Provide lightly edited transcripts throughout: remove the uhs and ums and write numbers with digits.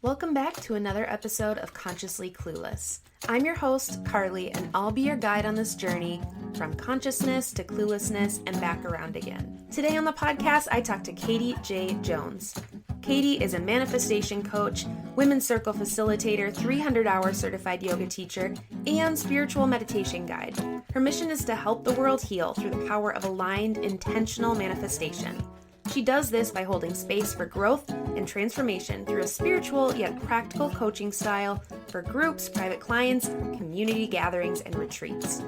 Welcome back to another episode of Consciously Clueless. I'm your host, Carly, and I'll be your guide on this journey from consciousness to cluelessness and back around again. Today on the podcast, I talk to Katie J. Jones. Katie is a manifestation coach, women's circle facilitator, 300-hour certified yoga teacher, and spiritual meditation guide. Her mission is to help the world heal through the power of aligned, intentional manifestation. She does this by holding space for growth and transformation through a spiritual yet practical coaching style for groups, private clients, community gatherings, and retreats.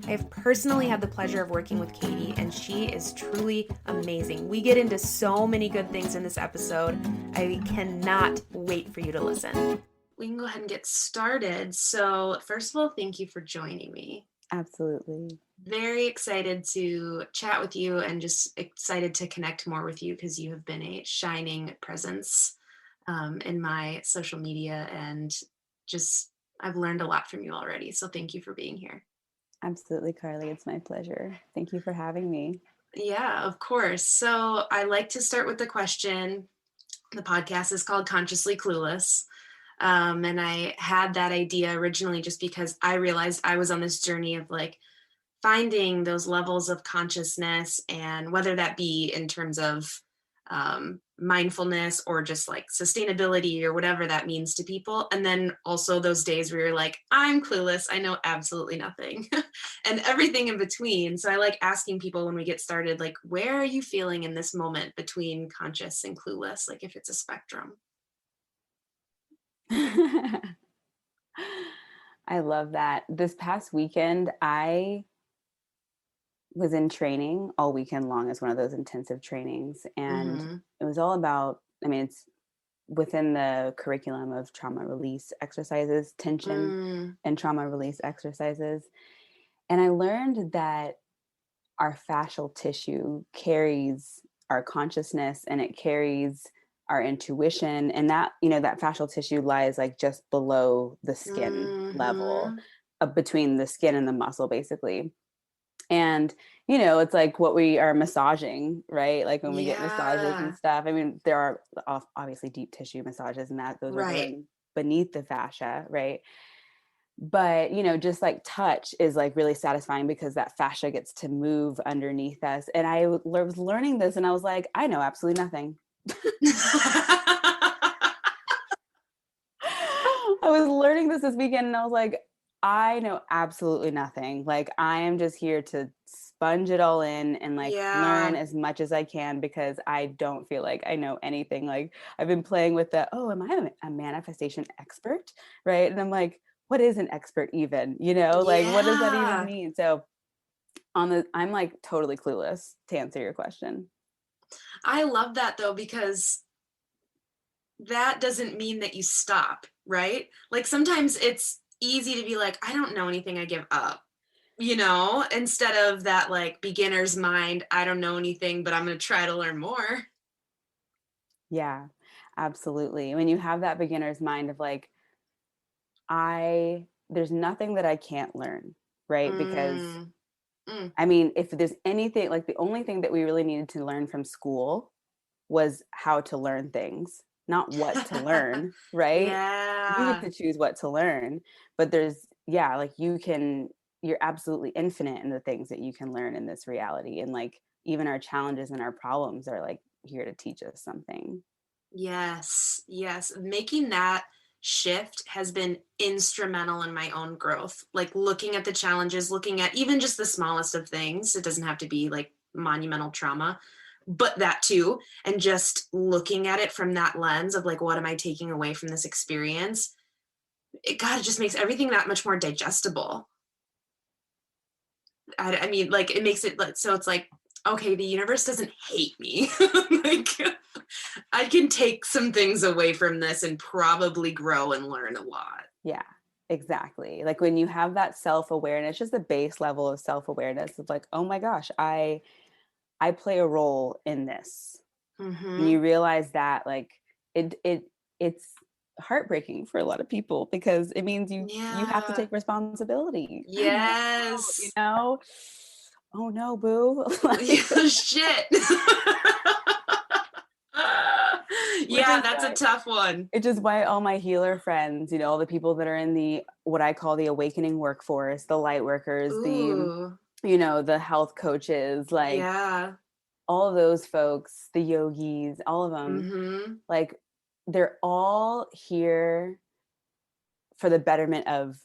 I have personally had the pleasure of working with Katie, and she is truly amazing. We get into so many good things in this episode. I cannot wait for you to listen. We can go ahead and get started. So, first of all, thank you for joining me. Absolutely. Very excited to chat with you and just excited to connect more with you because you have been a shining presence in my social media, and just I've learned a lot from you already. So thank you for being here. Absolutely, Carly. It's my pleasure. Thank you for having me. Yeah, of course. So I like to start with the question. The podcast is called Consciously Clueless. And I had that idea originally just because I realized I was on this journey of like finding those levels of consciousness, and whether that be in terms of mindfulness or just like sustainability or whatever that means to people. And then also those days where you're like, I'm clueless, I know absolutely nothing, and everything in between. So I like asking people when we get started, like, where are you feeling in this moment between conscious and clueless? Like if it's a spectrum. I love that. This past weekend, I was in training all weekend long as one of those intensive trainings. And it was all about, it's within the curriculum of trauma release exercises, tension and trauma release exercises. And I learned that our fascial tissue carries our consciousness, and it carries our intuition, and that, that fascial tissue lies like just below the skin level, between the skin and the muscle, basically. And it's like what we are massaging, right? Like when we get massages and stuff. There are obviously deep tissue massages, and that those are going beneath the fascia, right? But just like touch is like really satisfying because that fascia gets to move underneath us. And I was learning this, and I was like, I know absolutely nothing. I was learning this weekend, and I was like, I know absolutely nothing. Like, I am just here to sponge it all in and like learn as much as I can, because I don't feel like I know anything. Like, I've been playing with am I a manifestation expert? Right. And I'm like, what is an expert even? Like, what does that even mean? So I'm like totally clueless, to answer your question. I love that though, because that doesn't mean that you stop, right? Like sometimes it's easy to be like, I don't know anything, I give up, instead of that like beginner's mind, I don't know anything, but I'm going to try to learn more. Yeah, absolutely. When you have that beginner's mind of like, there's nothing that I can't learn, right? Because if there's anything, like the only thing that we really needed to learn from school was how to learn things, not what to learn, right? You get to choose what to learn, but there's, like you're absolutely infinite in the things that you can learn in this reality. And like, even our challenges and our problems are like here to teach us something. Yes. Making that shift has been instrumental in my own growth. Like looking at the challenges, looking at even just the smallest of things. It doesn't have to be like monumental trauma, but that too. And just looking at it from that lens of like, what am I taking away from this experience? It just makes everything that much more digestible. Like it makes it so it's like, okay, the universe doesn't hate me. Like I can take some things away from this and probably grow and learn a lot. Yeah, exactly. Like when you have that self-awareness, just the base level of self-awareness, it's like, oh my gosh, I play a role in this. And you realize that like it's heartbreaking for a lot of people, because it means you have to take responsibility. Yes. Oh no, boo. Shit. Yeah, that's a tough one. Which is why all my healer friends, all the people that are in what I call the awakening workforce, the light workers, Ooh. the health coaches, like Yeah. all of those folks, the yogis, all of them, Mm-hmm. like they're all here for the betterment of,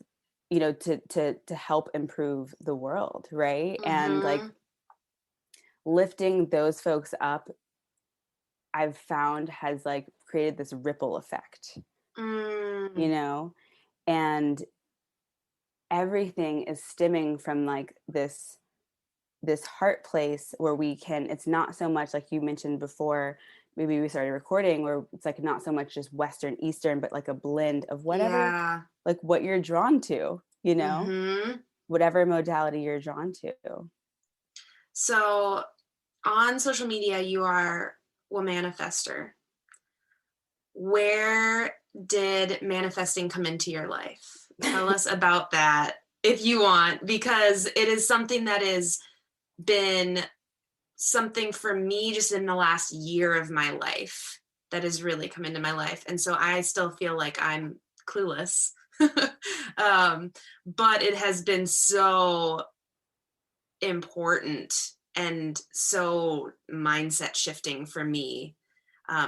to help improve the world. Right. And like Mm-hmm. lifting those folks up, I've found has like created this ripple effect, Mm. and everything is stemming from like this heart place where it's not so much like you mentioned before, maybe we started recording, where it's like not so much just Western, Eastern, but like a blend of whatever, Yeah. like what you're drawn to, Mm-hmm. whatever modality you're drawn to. So on social media, you are a manifester. Where did manifesting come into your life? Tell us about that if you want, because it is something that has been something for me just in the last year of my life that has really come into my life. And so I still feel like I'm clueless. But it has been so important and so mindset shifting for me.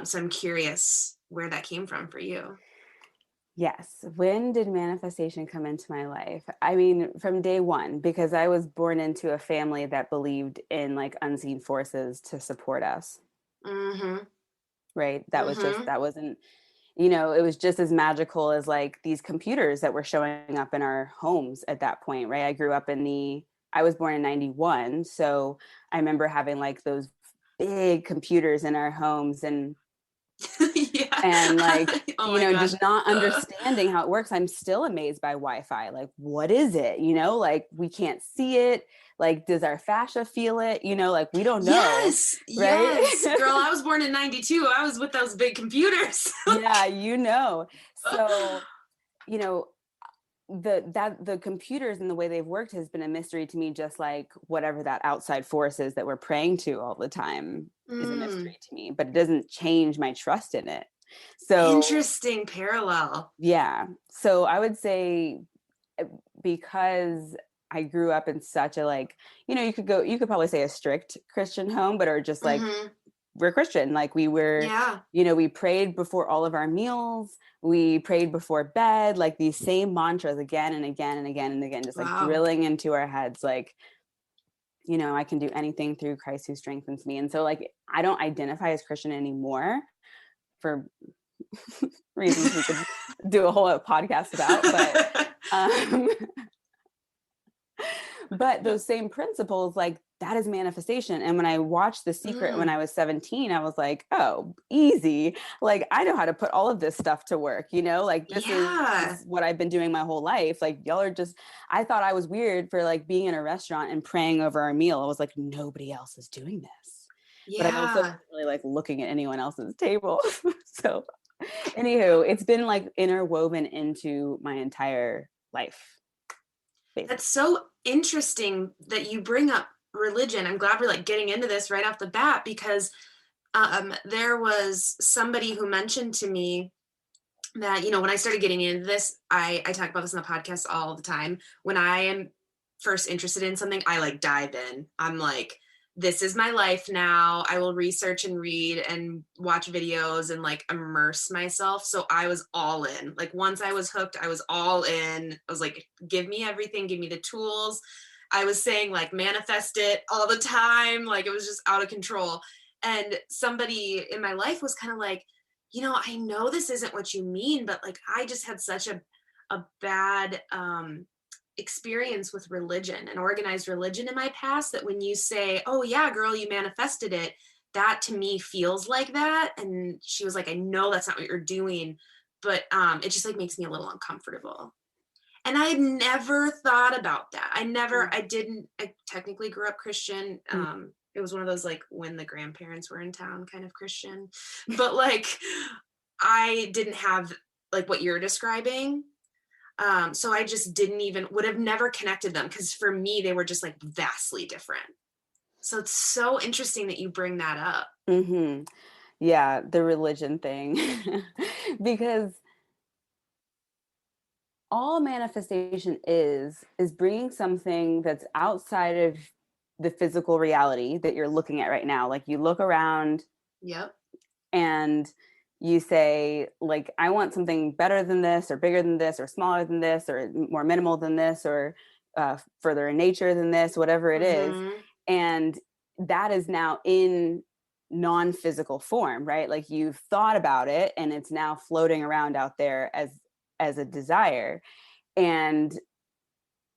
So I'm curious where that came from for you. Yes. When did manifestation come into my life? I mean, from day one, because I was born into a family that believed in like unseen forces to support us. Mm-hmm. Right. Mm-hmm. That wasn't, it was just as magical as like these computers that were showing up in our homes at that point. Right. I was born in 91. So I remember having like those big computers in our homes Yeah. and like, Oh my gosh. just not understanding how it works. I'm still amazed by Wi-Fi. Like, what is it? Like we can't see it. Like, does our fascia feel it? Like we don't know. Yes. Right. Yes. Girl, I was born in 92. I was with those big computers. Yeah. So, you know, the computers and the way they've worked has been a mystery to me, just like whatever that outside force is that we're praying to all the time is a mystery to me, but it doesn't change my trust in it. So Interesting parallel. yeah. So I would say because I grew up in such a like, you could probably say a strict Christian home, but or just like Mm-hmm. we're Christian. Like we were, Yeah. we prayed before all of our meals. We prayed before bed, like these same mantras again and again and again and again, just like Wow. drilling into our heads, like, I can do anything through Christ who strengthens me. And so like, I don't identify as Christian anymore for reasons we could do a whole podcast about, um, but those same principles, like that is manifestation. And when I watched The Secret when I was 17, I was like, oh, easy. Like I know how to put all of this stuff to work, like this Yeah. is what I've been doing my whole life. Like y'all are I thought I was weird for like being in a restaurant and praying over our meal. I was like, nobody else is doing this. But I also Yeah. wasn't really like looking at anyone else's table. So anywho, it's been like interwoven into my entire life. Basically. That's so interesting that you bring up religion. I'm glad we're like getting into this right off the bat because there was somebody who mentioned to me that, when I started getting into this, I talk about this on the podcast all the time. When I am first interested in something, I like dive in. I'm like, this is my life now. I will research and read and watch videos and like immerse myself. So I was all in. Like once I was hooked, I was all in. I was like, give me everything, give me the tools. I was saying like manifest it all the time. Like it was just out of control. And somebody in my life was kind of like, I know this isn't what you mean, but like I just had such a bad experience with religion and organized religion in my past that when you say, oh yeah, girl, you manifested it, that to me feels like that. And she was like, I know that's not what you're doing, but it just like makes me a little uncomfortable. And I had never thought about that. I technically grew up Christian. It was one of those like when the grandparents were in town kind of Christian, but like I didn't have like what you're describing. So I just would have never connected them because for me, they were just like vastly different. So it's so interesting that you bring that up. Mm-hmm. Yeah, the religion thing. Because all manifestation is bringing something that's outside of the physical reality that you're looking at right now. Like you look around Yep. and you say, like, I want something better than this, or bigger than this, or smaller than this, or more minimal than this, or further in nature than this, whatever it is. Mm-hmm. And that is now in non-physical form, right? Like you've thought about it and it's now floating around out there as a desire. And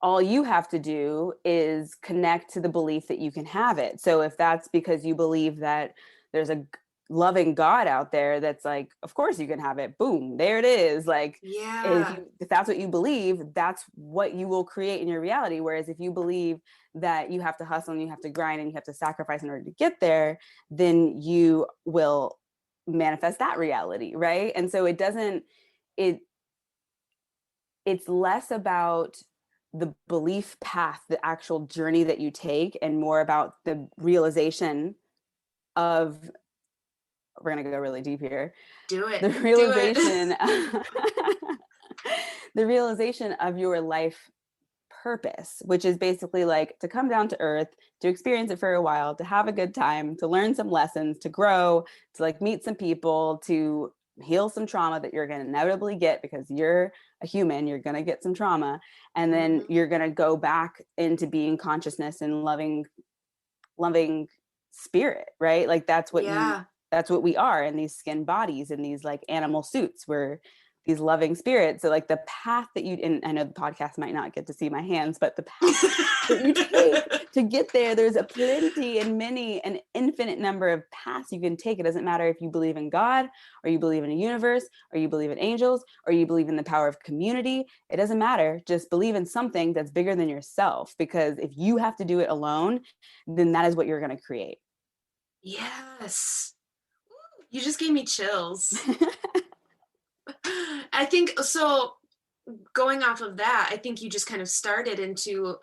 all you have to do is connect to the belief that you can have it. So if that's because you believe that there's a loving God out there that's like, of course you can have it. Boom, there it is. Like Yeah. if that's what you believe, that's what you will create in your reality. Whereas if you believe that you have to hustle and you have to grind and you have to sacrifice in order to get there, then you will manifest that reality, right? And so it it's less about the belief path, the actual journey that you take, and more about the realization of, we're going to go really deep here, Do the it. Do it. realization, the realization of your life purpose, which is basically like to come down to earth, to experience it for a while, to have a good time, to learn some lessons, to grow, to like meet some people, to heal some trauma that you're going to inevitably get because you're a human, you're going to get some trauma, and then Mm-hmm. you're going to go back into being consciousness and loving spirit, right? Like Yeah. that's what we are in these skin bodies, in these like animal suits. We're these loving spirits. So like the path that you, and I know the podcast might not get to see my hands, but the path that you take to get there, there's a plenty and many, an infinite number of paths you can take. It doesn't matter if you believe in God, or you believe in a universe, or you believe in angels, or you believe in the power of community. It doesn't matter. Just believe in something that's bigger than yourself, because if you have to do it alone, then that is what you're going to create. Yes. You just gave me chills. I think so. Going off of that, I think you just kind of started into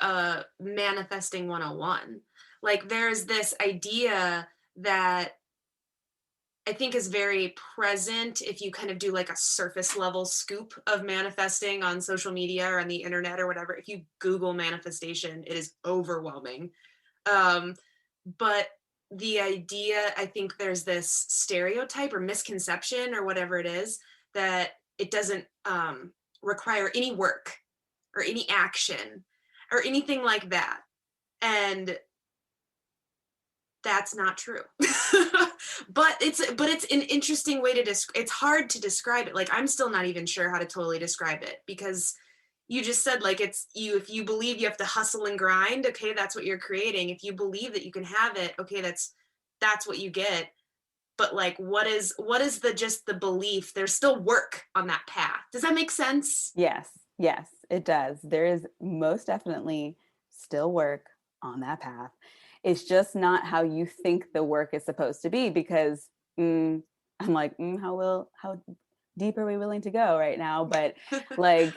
manifesting 101. Like there's this idea that I think is very present if you kind of do like a surface level scoop of manifesting on social media or on the internet or whatever. If you Google manifestation, it is overwhelming. Um, but the idea, I think there's this stereotype or misconception or whatever it is, that it doesn't require any work or any action or anything like that. And that's not true. but it's an interesting way to it's hard to describe it. Like I'm still not even sure how to totally describe it, because you just said like it's you, if you believe you have to hustle and grind, okay, that's what you're creating. If you believe that you can have it, okay, that's what you get. But like what is the just the belief? There's still work on that path. Does that make sense? Yes, it does. There is most definitely still work on that path. It's just not how you think the work is supposed to be, because I'm like, how deep are we willing to go right now? But like,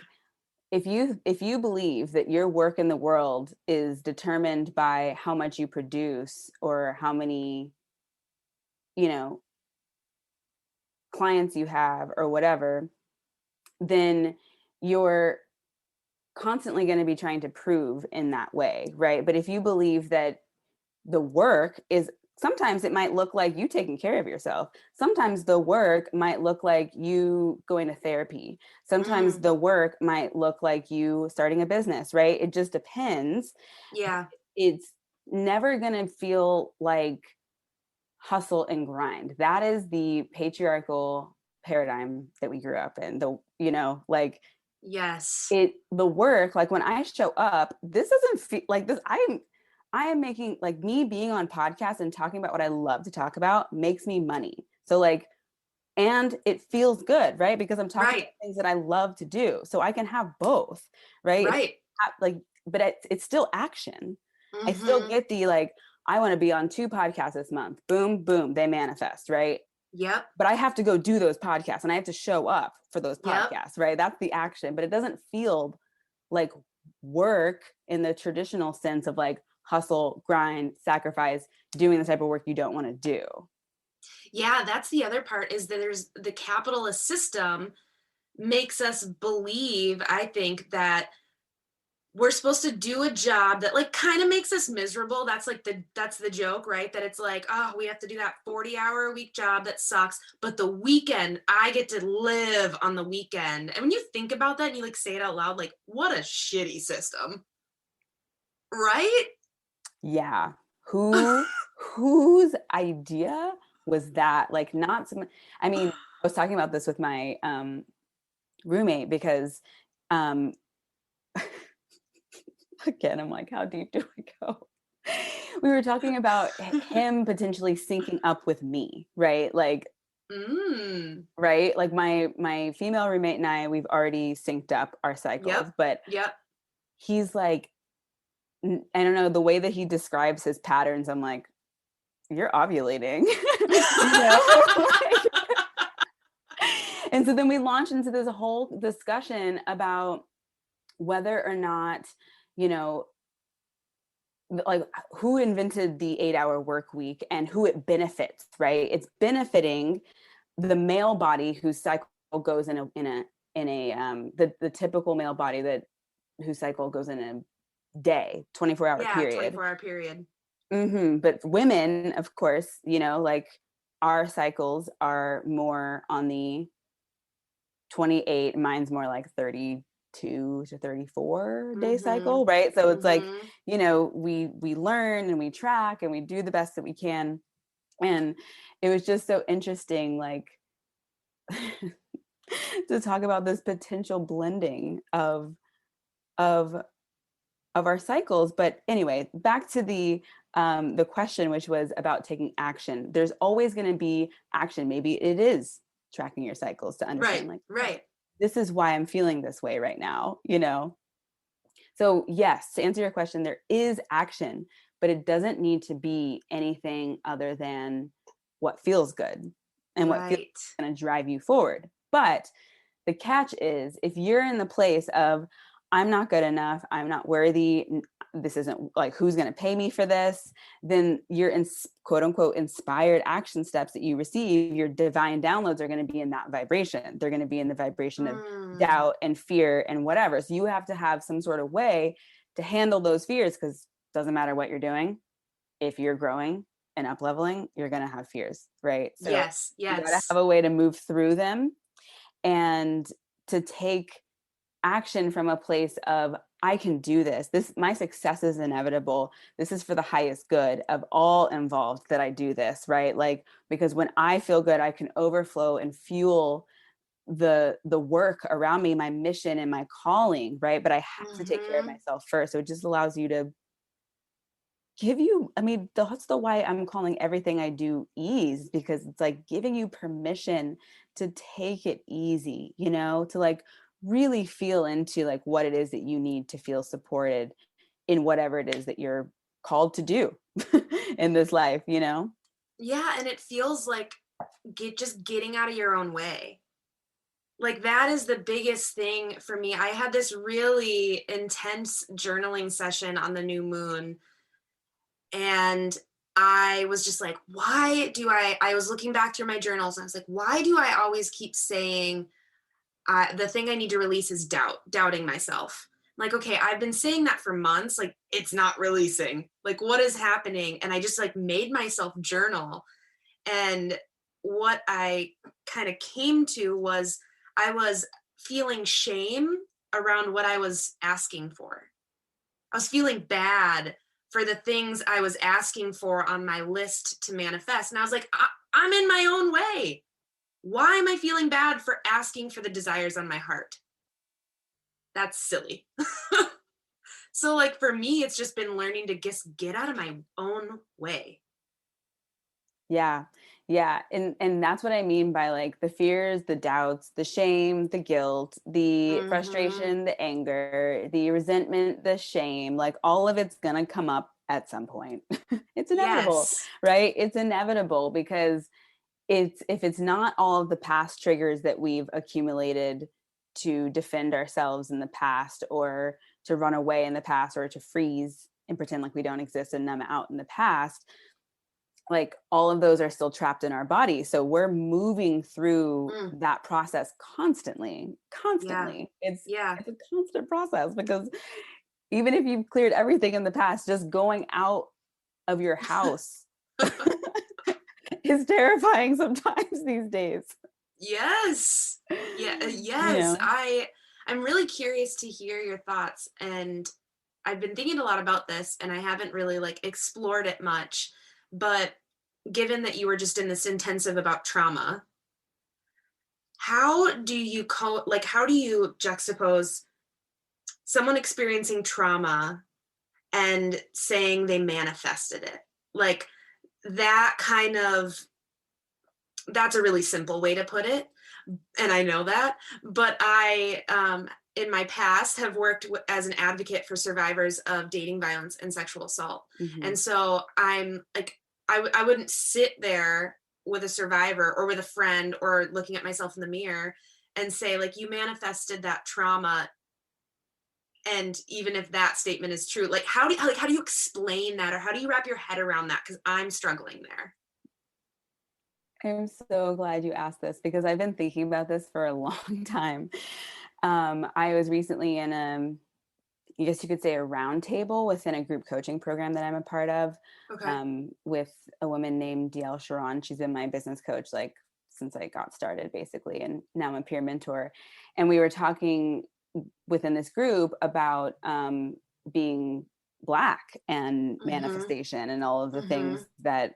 if you believe that your work in the world is determined by how much you produce, or how many, you know, clients you have, or whatever, then you're constantly going to be trying to prove in that way, right? But if you believe that the work is, sometimes it might look like you taking care of yourself. Sometimes the work might look like you going to therapy. Sometimes Mm, the work might look like you starting a business, right? It just depends. yeah. It's never going to feel like hustle and grind. That is the patriarchal paradigm that we grew up in. Like Yes. the work, like when I show up, this doesn't feel like this. I am making, like, me being on podcasts and talking about what I love to talk about makes me money. So like, and it feels good, right? Because I'm talking Right. about things that I love to do. So I can have both, right? Right. Like, but it's still action. I still Mm-hmm. get the like, I want to be on 2 podcasts this month. Boom, boom, they manifest, right? Yep. But I have to go do those podcasts and I have to show up for those Yep. podcasts, right? That's the action, but it doesn't feel like work in the traditional sense of like hustle, grind, sacrifice, doing the type of work you don't want to do. Yeah, that's the other part, is that there's the capitalist system makes us believe, I think, that we're supposed to do a job that like kind of makes us miserable. That's like that's the joke, right? That it's like, oh, we have to do that 40-hour a week job that sucks, but the weekend, I get to live on the weekend. And when you think about that and you like say it out loud, like, what a shitty system, right? Yeah. Whose idea was that? Like, not some, I mean, I was talking about this with my roommate because um again, I'm like, how deep do I go? We were talking about him potentially syncing up with me, right? Like, Mm. right? Like my female roommate and I, we've already synced up our cycles, Yep. but Yep. he's like, I don't know, the way that he describes his patterns, I'm like, you're ovulating, you know? And so then we launched into this whole discussion about whether or not, you know, like who invented the 8-hour work week and who it benefits, right? It's benefiting the male body whose cycle goes in a the typical male body that whose cycle goes in a day, 24-hour Yeah, period. 24-hour period. But women, of course, you know, like our cycles are more on the 28, mine's more like 32 to 34 day Mm-hmm. cycle, right? So it's like, Mm-hmm. you know, we learn and we track and we do the best that we can. And it was just so interesting, like to talk about this potential blending of of our cycles. But anyway, back to the question, which was about taking action. There's always going to be action. Maybe it is tracking your cycles to Right. understand, like, oh, Right. this is why I'm feeling this way right now, you know? So yes, to answer your question, there is action, but it doesn't need to be anything other than what feels good and what feels Right. going to drive you forward. But the catch is, if you're in the place of, I'm not good enough, I'm not worthy, this isn't like, who's going to pay me for this, then your quote unquote inspired action steps that you receive, your divine downloads, are going to be in that vibration. They're going to be in the vibration of Mm. doubt and fear and whatever. So you have to have some sort of way to handle those fears, because it doesn't matter what you're doing. If you're growing and up leveling, you're going to have fears, right? So Yes. you got to Yes. have a way to move through them and to take action from a place of, I can do this. My success is inevitable. This is for the highest good of all involved that I do this, right? Like, because when I feel good, I can overflow and fuel the work around me, my mission and my calling, right? But I have to take care of Mm-hmm. myself first. So it just allows you to give you, I mean, that's the why I'm calling everything I do ease, because it's like giving you permission to take it easy, you know, to like really feel into like what it is that you need to feel supported in whatever it is that you're called to do in this life, you know? Yeah, and it feels like just getting out of your own way. Like that is the biggest thing for me. I had this really intense journaling session on the new moon, and I was just like, why do I was looking back through my journals and I was like, why do I always keep saying the thing I need to release is doubting myself. Like, okay, I've been saying that for months. Like, it's not releasing. Like, what is happening? And I just like made myself journal. And what I kind of came to was I was feeling shame around what I was asking for. I was feeling bad for the things I was asking for on my list to manifest. And I was like, I'm in my own way. Why am I feeling bad for asking for the desires on my heart? That's silly. So like for me, it's just been learning to just get out of my own way. Yeah. Yeah. And that's what I mean by like the fears, the doubts, the shame, the guilt, the Mm-hmm. frustration, the anger, the resentment, the shame, like all of it's going to come up at some point. It's inevitable, Yes. right? It's inevitable because if it's not all of the past triggers that we've accumulated to defend ourselves in the past, or to run away in the past, or to freeze and pretend like we don't exist and numb out in the past, like all of those are still trapped in our body. So we're moving through Mm. that process constantly. Yeah. It's Yeah. a constant process, because even if you've cleared everything in the past, just going out of your house is terrifying sometimes these days. Yes. Yeah. You Yes. know? I'm really curious to hear your thoughts, and I've been thinking a lot about this, and I haven't really like explored it much. But given that you were just in this intensive about trauma, how do you how do you juxtapose someone experiencing trauma and saying they manifested it? Like that kind of that's a really simple way to put it, and I know that, but I in my past have worked as an advocate for survivors of dating violence and sexual assault. Mm-hmm. And so I'm like I wouldn't sit there with a survivor or with a friend or looking at myself in the mirror and say like you manifested that trauma. And even if that statement is true, like how do you explain that, or how do you wrap your head around that, because I'm struggling there. I'm so glad you asked this, because I've been thinking about this for a long time. I was recently in I guess you could say, a round table within a group coaching program that I'm a part of, Okay. with a woman named DL Sharon. She's been my business coach like since I got started, basically, and now I'm a peer mentor. And we were talking within this group about being Black and Mhm. manifestation and all of the things Mhm. that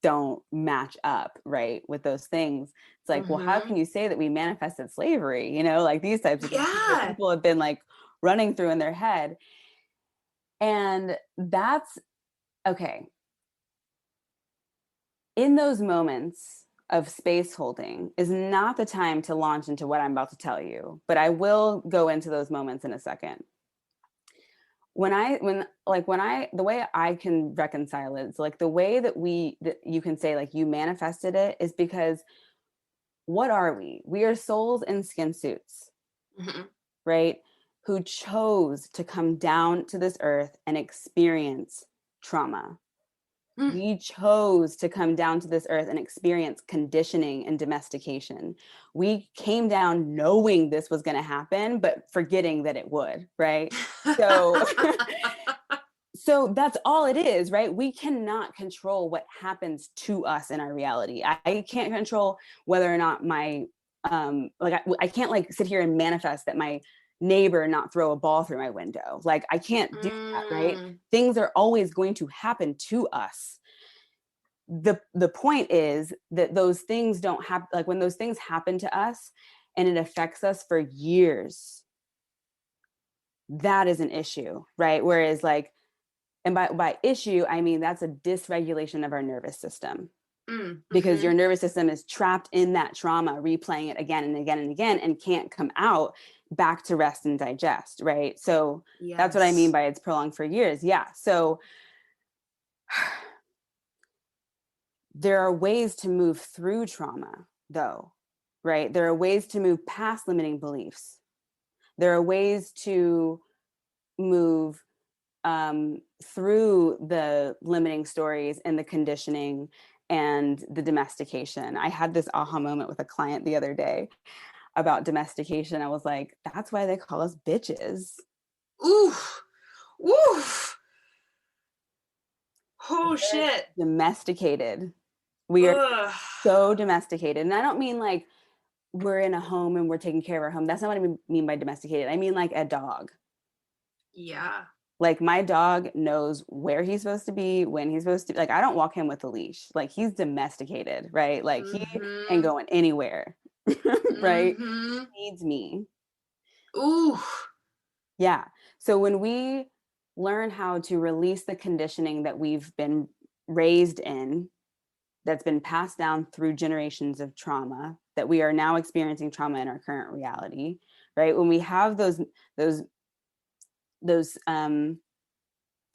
don't match up, right, with those things. It's like, well, how can Mhm. you say that we manifested slavery, like these types of things that Yeah. people have been like running through in their head. And that's okay. In those moments of space holding is not the time to launch into what I'm about to tell you, but I will go into those moments in a second. The way I can reconcile it is like the way that you can say like you manifested it is because what are we? We are souls in skin suits, Mhm. right? Who chose to come down to this earth and experience trauma. Mm. We chose to come down to this earth and experience conditioning and domestication. We came down knowing this was going to happen, but forgetting that it would, right? So, so that's all it is, right? We cannot control what happens to us in our reality. I can't control whether or not I can't like sit here and manifest that my neighbor not throw a ball through my window. Like I can't do that, right? Mm. Things are always going to happen to us. The point is that those things don't happen, like when those things happen to us and it affects us for years, that is an issue, right? Whereas like, and by issue, I mean that's a dysregulation of our nervous system, Mm. because your Mhm. nervous system is trapped in that trauma, replaying it again and again and again, and can't come out back to rest and digest, right? So that's what I mean Yes. by it's prolonged for years. Yeah. So there are ways to move through trauma, though, right? There are ways to move past limiting beliefs. There are ways to move through the limiting stories and the conditioning and the domestication. I had this aha moment with a client the other day about domestication. I was like, that's why they call us bitches. Oof. Oof. Oh We're shit. domesticated. We are Ugh. so domesticated. And I don't mean like we're in a home and we're taking care of our home. That's not what I mean by domesticated. I mean like a dog. Yeah. Like my dog knows where he's supposed to be, when he's supposed to, like I don't walk him with a leash. Like he's domesticated, right? Like he ain't Mhm. going anywhere. Right? Mhm. He needs me. Ooh. Yeah. So when we learn how to release the conditioning that we've been raised in, that's been passed down through generations of trauma, that we are now experiencing trauma in our current reality, right? When we have those those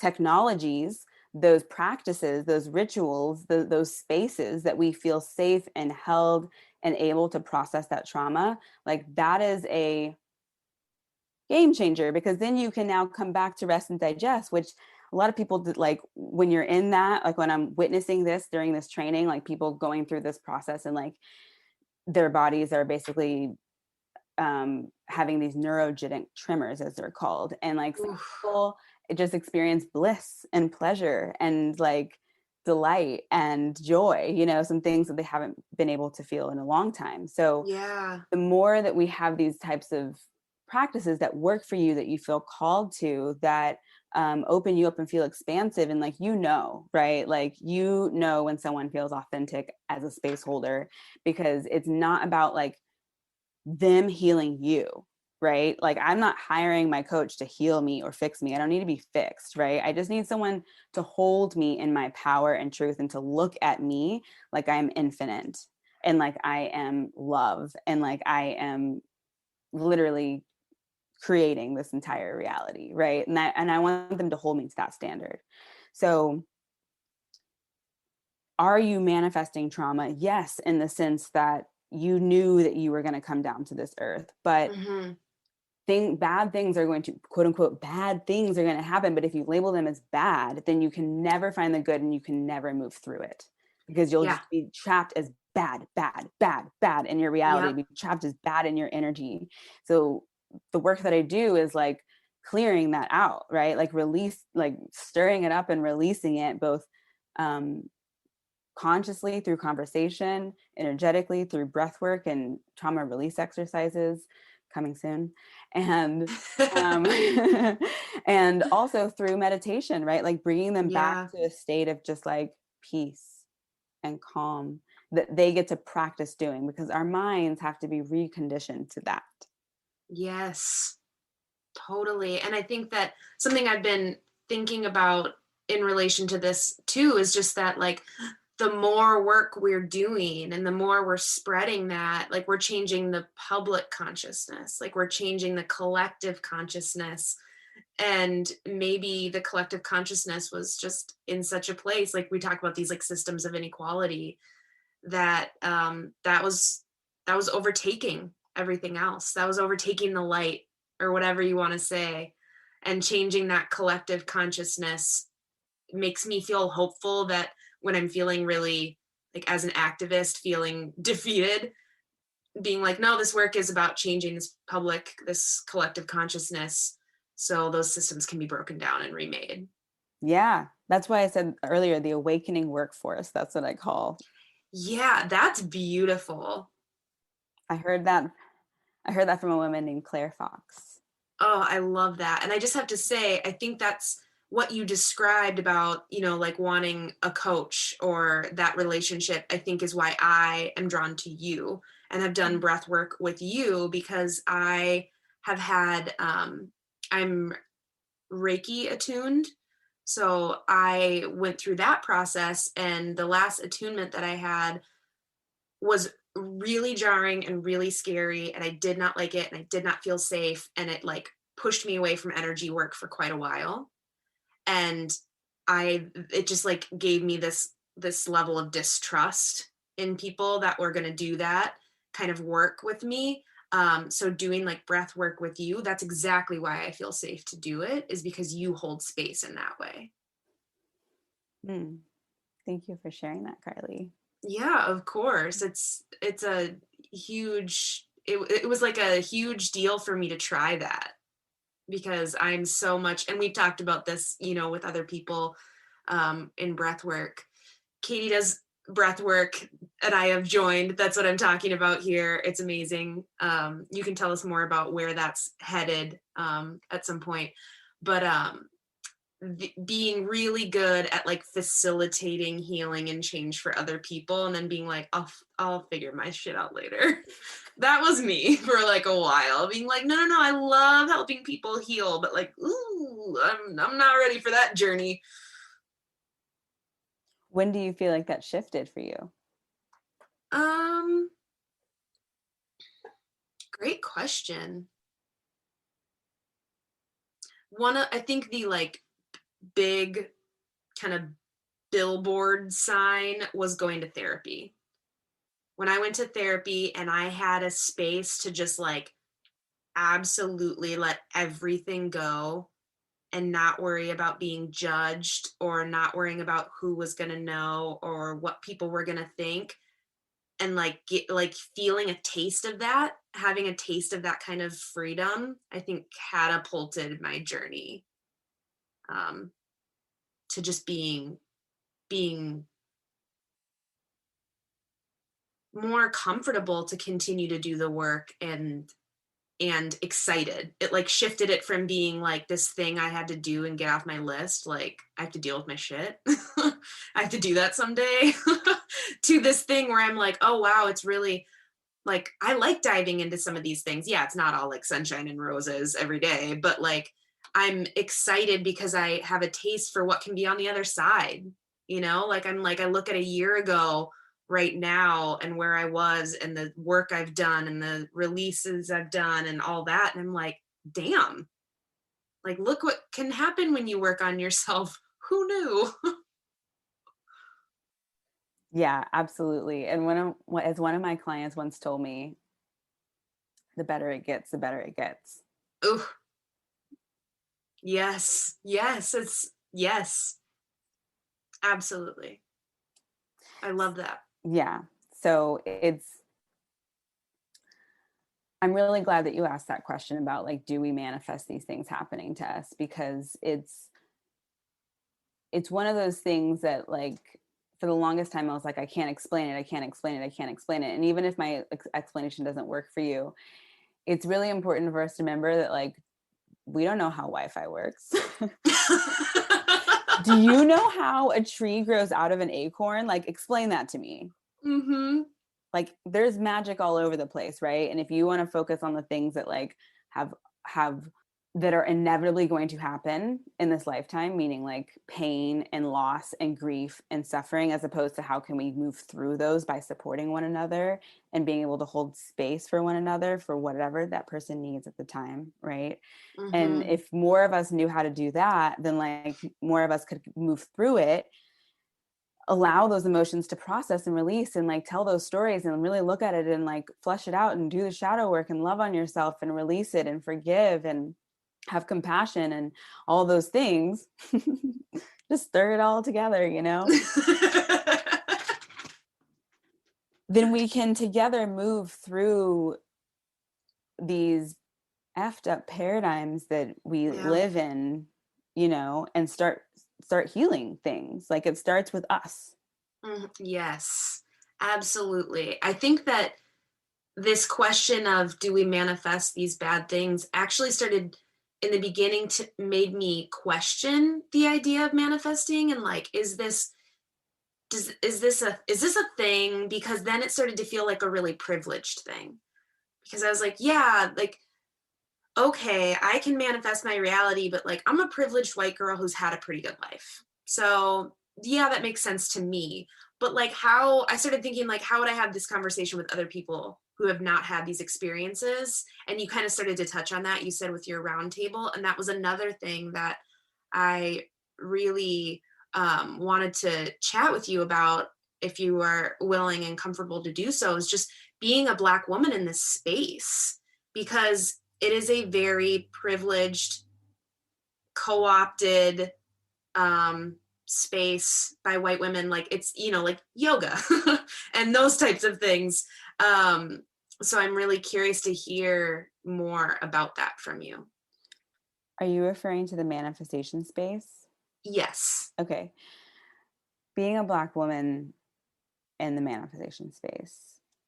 technologies, those practices, those rituals, those spaces that we feel safe and held and able to process that trauma, like that is a game changer, because then you can now come back to rest and digest, which a lot of people like when you're in that, like when I'm witnessing this during this training, like people going through this process and like their bodies are basically having these neurogenic tremors, as they're called. And like some Oof. people just experience bliss and pleasure and like delight and joy, you know, some things that they haven't been able to feel in a long time. So Yeah. the more that we have these types of practices that work for you, that you feel called to, that open you up and feel expansive, and like, you know, right? Like, you know, when someone feels authentic as a space holder, because it's not about like them healing you, right? Like, I'm not hiring my coach to heal me or fix me. I don't need to be fixed, right? I just need someone to hold me in my power and truth, and to look at me like I'm infinite, and like I am love, and like I am literally creating this entire reality, right? And I want them to hold me to that standard. So are you manifesting trauma? Yes, in the sense that you knew that you were going to come down to this earth, but Mm-hmm. bad things are going to, quote unquote, bad things are going to happen. But if you label them as bad, then you can never find the good, and you can never move through it, because you'll Yeah. just be trapped as bad, bad, bad, bad in your reality, Yep. be trapped as bad in your energy. So the work that I do is like clearing that out, right? Like release, like stirring it up and releasing it, both um, consciously through conversation, energetically through breath work and trauma release exercises coming soon, and um, and also through meditation, right? Like bringing them back Yeah. to a state of just like peace and calm that they get to practice doing, because our minds have to be reconditioned to that. Yes. Totally. And I think that something I've been thinking about in relation to this too is just that, like, the more work we're doing and the more we're spreading that, like, we're changing the public consciousness, like, we're changing the collective consciousness. And maybe the collective consciousness was just in such a place, like we talk about these like systems of inequality, that that was overtaking everything else, that was overtaking the light, or whatever you want to say. And changing that collective consciousness makes me feel hopeful that when I'm feeling really, like, as an activist, feeling defeated, being like, no, this work is about changing this collective consciousness, so those systems can be broken down and remade. Yeah, that's why I said earlier, the awakening workforce. That's what I call. Yeah, that's beautiful. I heard that. I heard that from a woman named Claire Fox. Oh, I love that. And I just have to say, I think that's what you described about, like wanting a coach or that relationship, I think is why I am drawn to you and have done breath work with you, because I have had, I'm Reiki attuned. So I went through that process, and the last attunement that I had was really jarring and really scary, and I did not like it, and I did not feel safe, and it like pushed me away from energy work for quite a while. And it just like gave me this level of distrust in people that were going to do that kind of work with me. So doing like breath work with you, that's exactly why I feel safe to do it, is because you hold space in that way. Hmm. Thank you for sharing that, Carly. Yeah, of course. It's a huge it was like a huge deal for me to try that, because I'm so much, and we've talked about this, with other people in breath work. Katie does breath work and I have joined. That's what I'm talking about here. It's amazing. You can tell us more about where that's headed at some point. But being really good at like facilitating healing and change for other people, and then being like, I'll figure my shit out later. That was me for like a while, being like, no, I love helping people heal, but like, ooh, I'm not ready for that journey. When do you feel like that shifted for you? Um, Great question. I think the like big kind of billboard sign was going to therapy. When I went to therapy and I had a space to just like absolutely let everything go, and not worry about being judged or not worrying about who was going to know or what people were going to think, and like feeling a taste of that, having a taste of that kind of freedom, I think catapulted my journey um, to just being more comfortable to continue to do the work and excited. It like shifted it from being like this thing I had to do and get off my list, like I have to deal with my shit. I have to do that someday, to this thing where I'm like, oh wow, it's really like I like diving into some of these things. Yeah, it's not all like sunshine and roses every day, but like I'm excited because I have a taste for what can be on the other side. Like I'm like I look at a year ago right now and where I was and the work I've done and the releases I've done and all that, and I'm like, damn, like look what can happen when you work on yourself. Who knew? Yeah, absolutely. And as one of my clients once told me, the better it gets, the better it gets. Ooh, yes, yes, absolutely. I love that. Yeah. So I'm really glad that you asked that question about like, do we manifest these things happening to us? Because it's one of those things that like, for the longest time, I was like, I can't explain it. I can't explain it. I can't explain it. And even if my explanation doesn't work for you, it's really important for us to remember that like, we don't know how Wi-Fi works. Do you know how a tree grows out of an acorn? Like, explain that to me. Mm-hmm. Like, there's magic all over the place, right? And if you want to focus on the things that like have that are inevitably going to happen in this lifetime, meaning like pain and loss and grief and suffering, as opposed to how can we move through those by supporting one another and being able to hold space for one another for whatever that person needs at the time, right? And Mm-hmm. if more of us knew how to do that, then like more of us could move through it, allow those emotions to process and release and like tell those stories and really look at it and like flesh it out and do the shadow work and love on yourself and release it and forgive and have compassion and all those things. Just stir it all together, then we can together move through these effed up paradigms that we Yeah. live in, and start healing things. Like it starts with us. Yes, absolutely. I think that this question of do we manifest these bad things actually started in the beginning to made me question the idea of manifesting, and like, is this a thing? Because then it started to feel like a really privileged thing. Because I was like, yeah, like, okay, I can manifest my reality, but like I'm a privileged white girl who's had a pretty good life. So yeah, that makes sense to me. But like how I started thinking like how would I have this conversation with other people who have not had these experiences? And you kind of started to touch on that, you said, with your roundtable. And that was another thing that I really wanted to chat with you about, if you are willing and comfortable to do so, is just being a Black woman in this space, because it is a very privileged, co-opted space by white women. Like it's, like yoga and those types of things. So I'm really curious to hear more about that from you. Are you referring to the manifestation space? Yes. Okay. Being a Black woman in the manifestation space.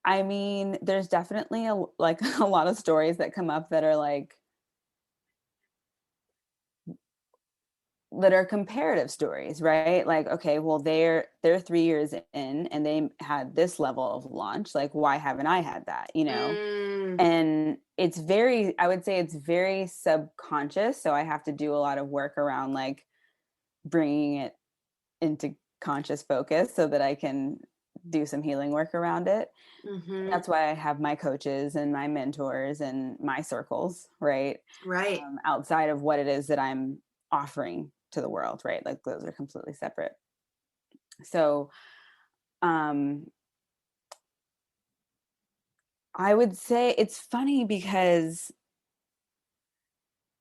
I mean, there's definitely like a lot of stories that come up that are like, that are comparative stories, right? Like, okay, well, they're 3 years in and they had this level of launch. Like, why haven't I had that? Mm, And I would say it's very subconscious. So I have to do a lot of work around like bringing it into conscious focus so that I can do some healing work around it. mm-hmm. That's why I have my coaches and my mentors and my circles, right? Right. Outside of what it is that I'm offering to the world, right? Like those are completely separate. So I would say it's funny because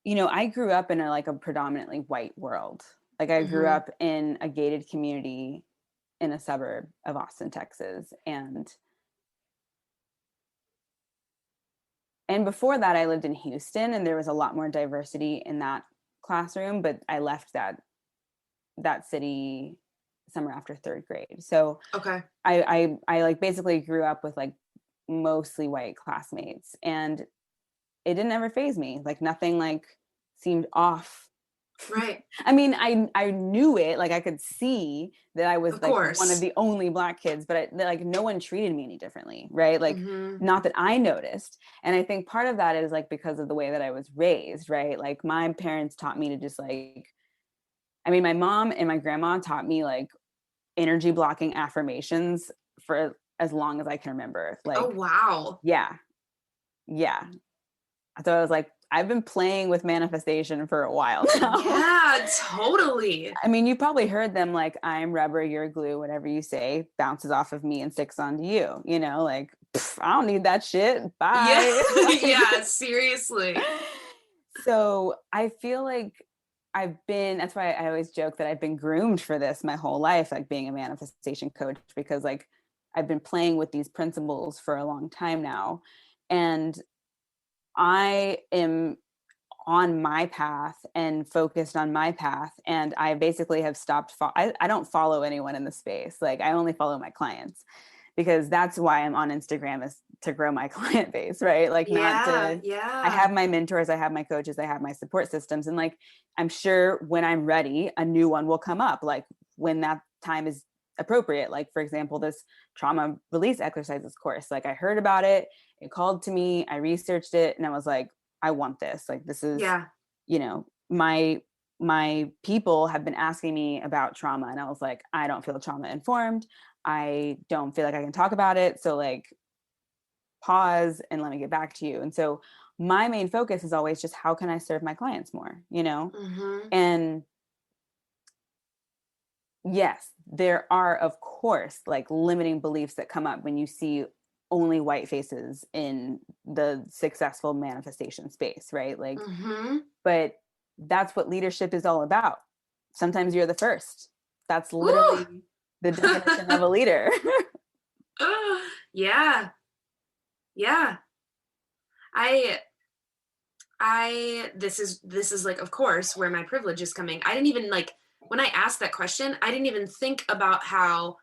I grew up in a predominantly white world. Like I grew up in a gated community in a suburb of Austin, Texas. And before that, I lived in Houston, and there was a lot more diversity in that classroom, but I left that city summer after third grade. So Okay. I like basically grew up with like mostly white classmates, and it didn't ever faze me. Like nothing like seemed off. Right. I mean, I knew it, like I could see that I was Of like one of course. the only Black kids, but like no one treated me any differently, right? Like Mm-hmm. not that I noticed. And I think part of that is like because of the way that I was raised, right? Like my parents taught me to just like, I mean, my mom and my grandma taught me like energy blocking affirmations for as long as I can remember. Oh, Like, wow. yeah. So I was like, I've been playing with manifestation for a while now. Yeah, totally. I mean, you probably heard them like, I'm rubber, you're glue, whatever you say bounces off of me and sticks onto you, like, I don't need that shit. Yeah. Bye. Like, Yeah, seriously. so I feel like that's why I always joke that I've been groomed for this my whole life, like being a manifestation coach, because like I've been playing with these principles for a long time now. And I am on my path and focused on my path. And I basically have stopped. I don't follow anyone in the space. Like I only follow my clients, because that's why I'm on Instagram, is to grow my client base, right? Like not Yeah, to, I yeah. have my mentors, I have my coaches, I have my support systems. And like, I'm sure when I'm ready, a new one will come up, like when that time is appropriate. Like for example, this trauma release exercises course, like I heard about it, it called to me, I researched it, and I was like, I want this. Like this is, Yeah. my people have been asking me about trauma, and I was like, I don't feel trauma informed. I don't feel like I can talk about it. So like pause and let me get back to you. And so my main focus is always just how can I serve my clients more, Mm-hmm. And yes, there are, of course, like limiting beliefs that come up when you see only white faces in the successful manifestation space, right? Like, Mm-hmm. but that's what leadership is all about. Sometimes you're the first. That's Woo! literally the definition of a leader. Yeah. Yeah. I this is like, of course, where my privilege is coming. I didn't even like, when I asked that question, I didn't even think about how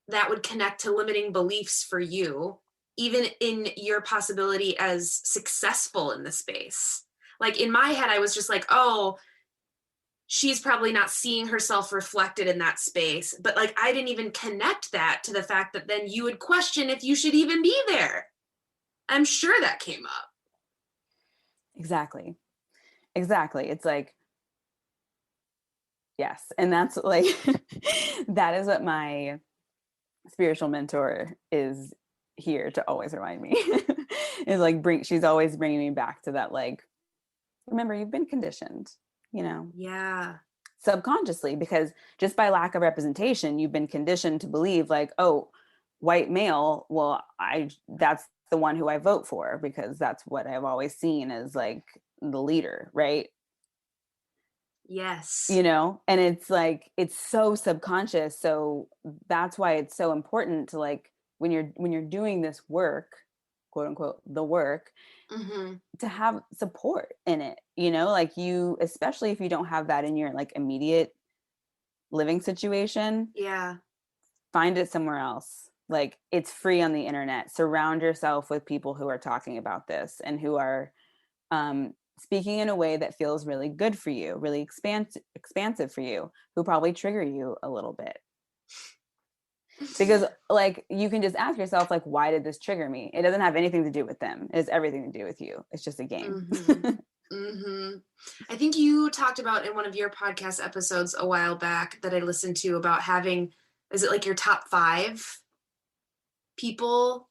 that would connect to limiting beliefs for you, even in your possibility as successful in the space. Like in my head, I was just like, oh, she's probably not seeing herself reflected in that space. But like, I didn't even connect that to the fact that then you would question if you should even be there. I'm sure that came up. Exactly. It's like, yes. And that's like, that is what my spiritual mentor is here to always remind me. Is like, she's always bringing me back to that, like, remember, you've been conditioned, Yeah. subconsciously, because just by lack of representation, you've been conditioned to believe like, oh, white male, well, that's the one who I vote for, because that's what I've always seen as like the leader, right? Yes. And it's like, it's so subconscious. So that's why it's so important to like, when you're doing this work, quote unquote, the work, Mm-hmm. to have support in it, like you, especially if you don't have that in your like immediate living situation, Yeah. find it somewhere else. Like it's free on the internet. Surround yourself with people who are talking about this and who are speaking in a way that feels really good for you, really expansive for you, who probably trigger you a little bit. Because like you can just ask yourself, like, why did this trigger me? It doesn't have anything to do with them. It has everything to do with you. It's just a game. Mm-hmm. Mm-hmm. I think you talked about in one of your podcast episodes a while back that I listened to about having, is it like your top 5 people?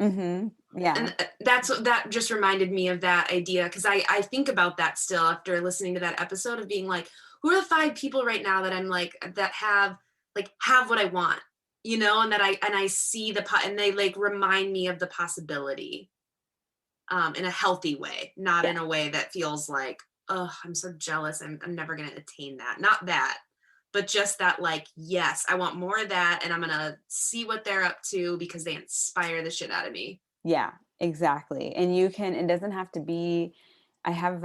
Mm-hmm. Yeah. And that just reminded me of that idea, because I think about that still after listening to that episode of being like, who are the 5 people right now that I'm like, that have what I want, and that I see and they like remind me of the possibility. in a healthy way, not Yeah. in a way that feels like, oh, I'm so jealous. I'm never going to attain that. Not that, but just that, like, yes, I want more of that. And I'm going to see what they're up to because they inspire the shit out of me. Yeah, exactly. And it doesn't have to be, I have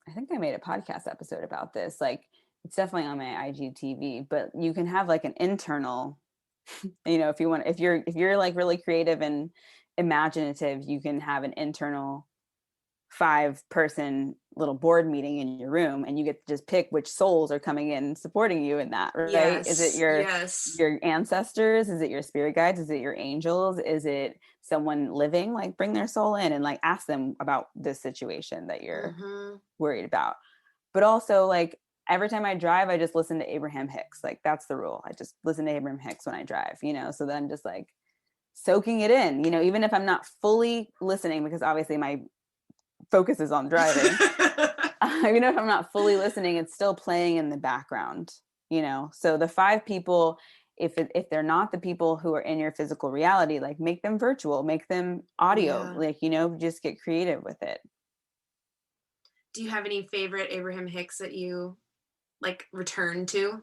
I think I made a podcast episode about this. Like, it's definitely on my IGTV, but you can have like an internal, if you're like really creative and imaginative, you can have an internal 5-person little board meeting in your room, and you get to just pick which souls are coming in supporting you in that, right? Is it Yes. your ancestors? Is it your spirit guides? Is it your angels? Is it someone living? Like, bring their soul in and like ask them about this situation that you're worried about. But also, like, every time I drive, I just listen to Abraham Hicks. Like, that's the rule. I just listen to Abraham Hicks when I drive, so then I'm just like soaking it in, even if I'm not fully listening, because obviously my focus is on driving. Even if I'm not fully listening, it's still playing in the background, so the 5 people, if they're not the people who are in your physical reality, like, make them virtual, make them audio, like, just get creative with it. Do you have any favorite Abraham Hicks that you like return to?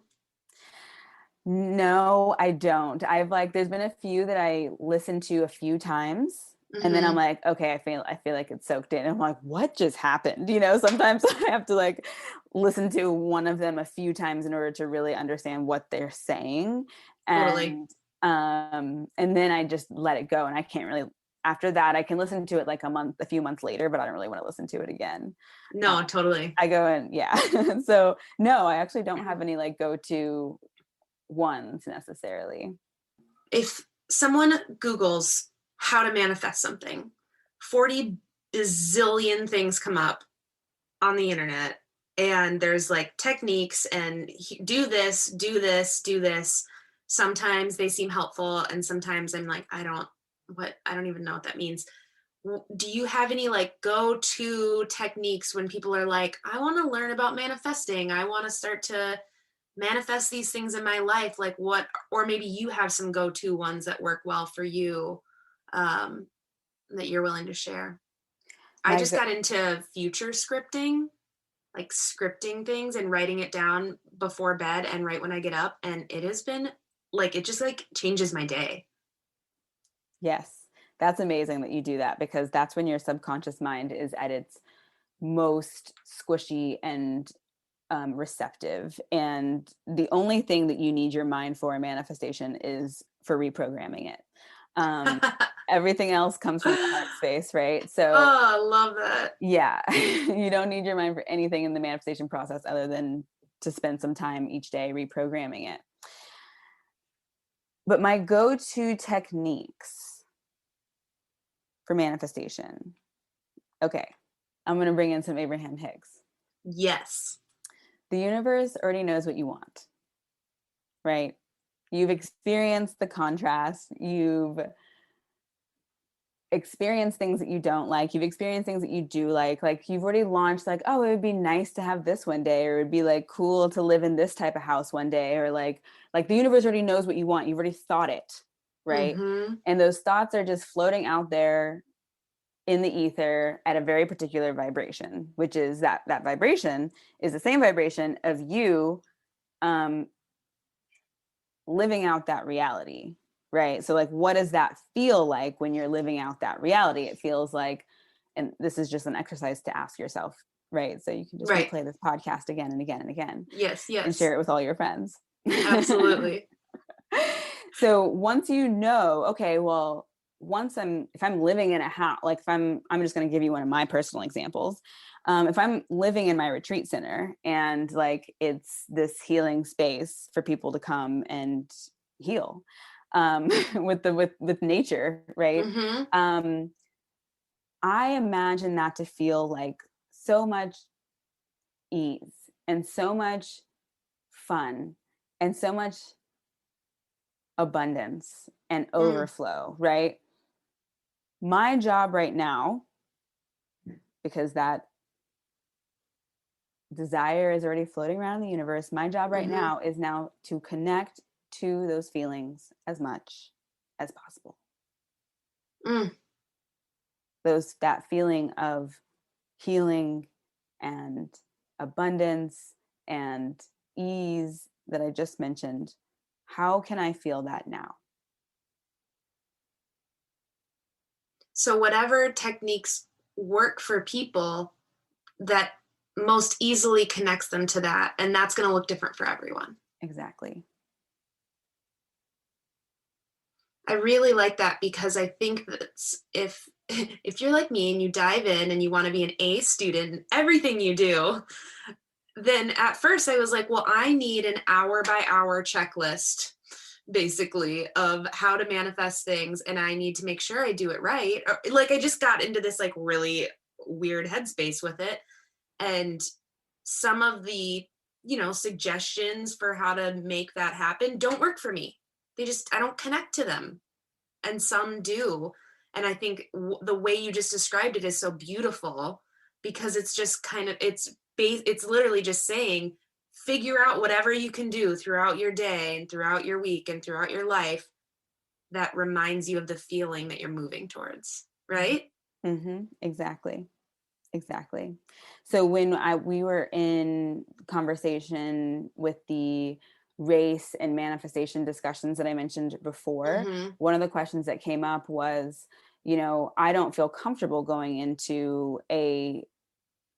No, I don't. There's been a few that I listened to a few times. And then I'm like, okay, I feel like it's soaked in. I'm like, what just happened? Sometimes I have to like listen to one of them a few times in order to really understand what they're saying. Totally. And then I just let it go. And I can't really, after that, I can listen to it like a few months later, but I don't really want to listen to it again. No, totally. I go and yeah. So no, I actually don't have any like go-to ones necessarily. If someone Googles how to manifest something, 40 bazillion things come up on the internet, and there's like techniques and do this, do this, do this. Sometimes they seem helpful, and sometimes I'm like, I don't even know what that means. Do you have any like go-to techniques when people are like, I want to learn about manifesting, I want to start to manifest these things in my life, like what, or maybe you have some go-to ones that work well for you, that you're willing to share? I just got into future scripting, like scripting things and writing it down before bed and right when I get up, and it has been like, it just like changes my day. Yes, that's amazing that you do that, because that's when your subconscious mind is at its most squishy and receptive. And the only thing that you need your mind for in manifestation is for reprogramming it. Everything else comes from the heart space, right? So, oh, I love that. Yeah, you don't need your mind for anything in the manifestation process other than to spend some time each day reprogramming it. But my go-to techniques for manifestation. Okay, I'm going to bring in some Abraham Hicks. Yes. The universe already knows what you want, right? You've experienced the contrast. You've experienced things that you don't like. You've experienced things that you do like you've already launched like, oh, it would be nice to have this one day, or it'd be like cool to live in this type of house one day, or like the universe already knows what you want. You've already thought it, right? And those thoughts are just floating out there in the ether at a very particular vibration, which is that vibration is the same vibration of you living out that reality, right? So like, what does that feel like when you're living out that reality? It feels like, and this is just an exercise to ask yourself, right? So you can just replay this podcast again and again and again. Yes. And share it with all your friends. Absolutely. So once you know, okay, well, if I'm living in a house, like I'm just going to give you one of my personal examples. If I'm living in my retreat center and like it's this healing space for people to come and heal with nature, right? I imagine that to feel like so much ease and so much fun and so much abundance and overflow, right? My job right now, because that desire is already floating around in the universe, my job right now is now to connect to those feelings as much as possible. that feeling of healing and abundance and ease that I just mentioned, how can I feel that now? So whatever techniques work for people, that most easily connects them to that, and that's going to look different for everyone. Exactly. I really like that, because I think that if you're like me and you dive in and you want to be an A student in everything you do, then at first I was like, well, I need an hour by hour checklist, basically, of how to manifest things, and I need to make sure I do it right. Like, I just got into this like really weird headspace with it, and some of the suggestions for how to make that happen don't work for me. I don't connect to them, and some do. And I think the way you just described it is so beautiful, because it's just kind of it's literally just saying, figure out whatever you can do throughout your day and throughout your week and throughout your life that reminds you of the feeling that you're moving towards, right? Mm-hmm. Exactly. Exactly. So when we were in conversation with the race and manifestation discussions that I mentioned before, Mm-hmm. one of the questions that came up was, I don't feel comfortable going into a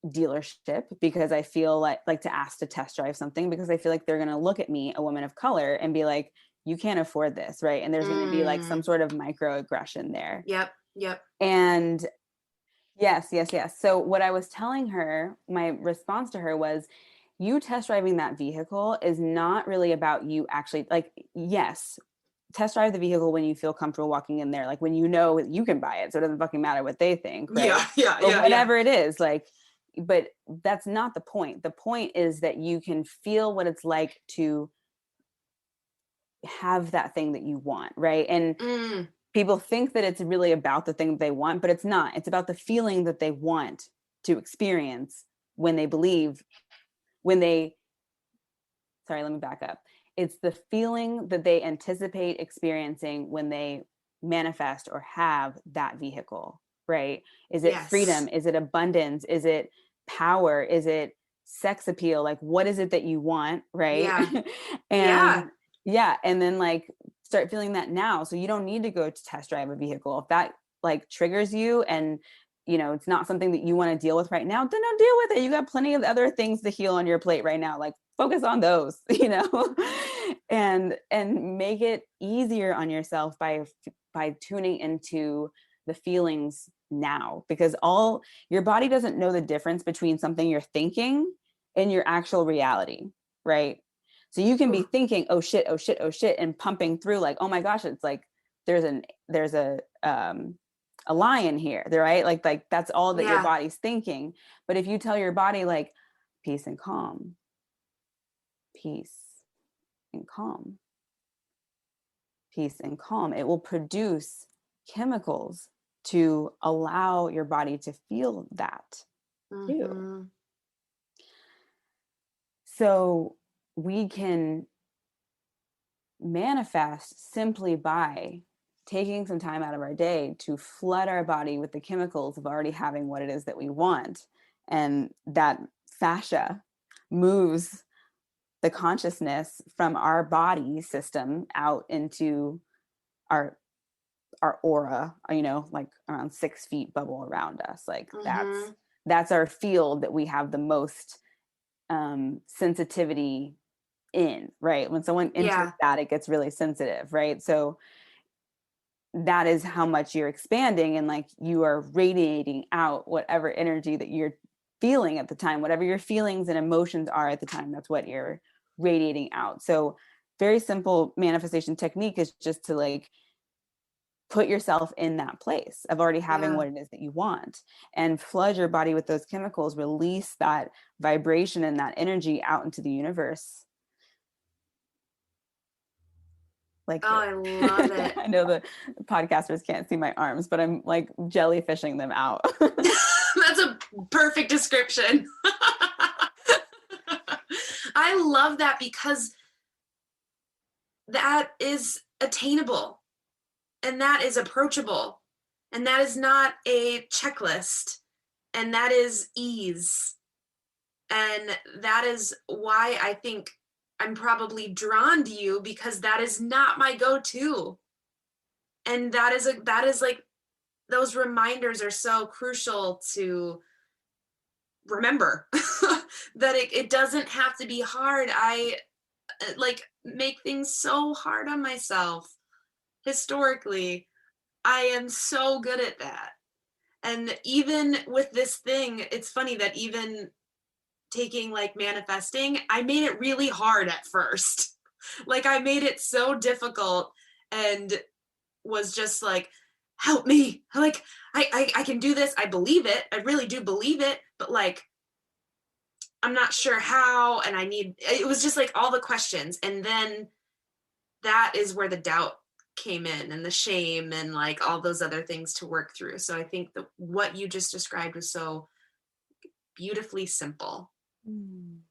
dealership because I feel like to ask to test drive something, because I feel like they're going to look at me, a woman of color, and be like, you can't afford this, right? And there's going to be like some sort of microaggression there. Yep. And yes. So what I was telling her, my response to her was, you test driving that vehicle is not really about you actually, like, yes, test drive the vehicle when you feel comfortable walking in there, like when you know you can buy it, so it doesn't fucking matter what they think, right? Or whatever it is, like, but that's not the point. The point is that you can feel what it's like to have that thing that you want, right? And people think that it's really about the thing that they want, but it's not. It's about the feeling that they want to experience when they sorry, let me back up. It's the feeling that they anticipate experiencing when they manifest or have that vehicle, right? Is it freedom? Is it abundance? Is it power? Is it sex appeal? Like, what is it that you want, right? And and then like start feeling that now. So you don't need to go to test drive a vehicle. If that like triggers you and it's not something that you want to deal with right now, then don't deal with it. You got plenty of other things to heal on your plate right now. Like, focus on those, and make it easier on yourself by tuning into the feelings now, because your body doesn't know the difference between something you're thinking and your actual reality, right? So you can be thinking, oh shit, and pumping through like, oh my gosh, it's like there's a lion here, right? Like that's all that your body's thinking. But if you tell your body like peace and calm, peace and calm, peace and calm, it will produce chemicals to allow your body to feel that too. So we can manifest simply by taking some time out of our day to flood our body with the chemicals of already having what it is that we want. And that fascia moves the consciousness from our body system out into our aura, like around 6 feet bubble around us. Like that's our field that we have the most sensitivity in, right? When someone enters that, it gets really sensitive, right? So that is how much you're expanding, and like you are radiating out whatever energy that you're feeling at the time, whatever your feelings and emotions are at the time, that's what you're radiating out. So very simple manifestation technique is just to like put yourself in that place of already having what it is that you want, and flood your body with those chemicals, release that vibration and that energy out into the universe. Like I love it. I know the podcasters can't see my arms, but I'm like jellyfishing them out. That's a perfect description. I love that, because that is attainable and that is approachable. And that is not a checklist. And that is ease. And that is why I think I'm probably drawn to you, because that is not my go-to. And that is like, those reminders are so crucial to remember that it doesn't have to be hard. I like make things so hard on myself historically. I am so good at that. And even with this thing, it's funny that even taking like manifesting, I made it really hard at first. Like I made it so difficult and was just like, help me. Like I can do this. I believe it. I really do believe it. But like, I'm not sure how. And it was just like all the questions. And then that is where the doubt came in, and the shame, and like all those other things to work through. So I think that what you just described was so beautifully simple. Mm,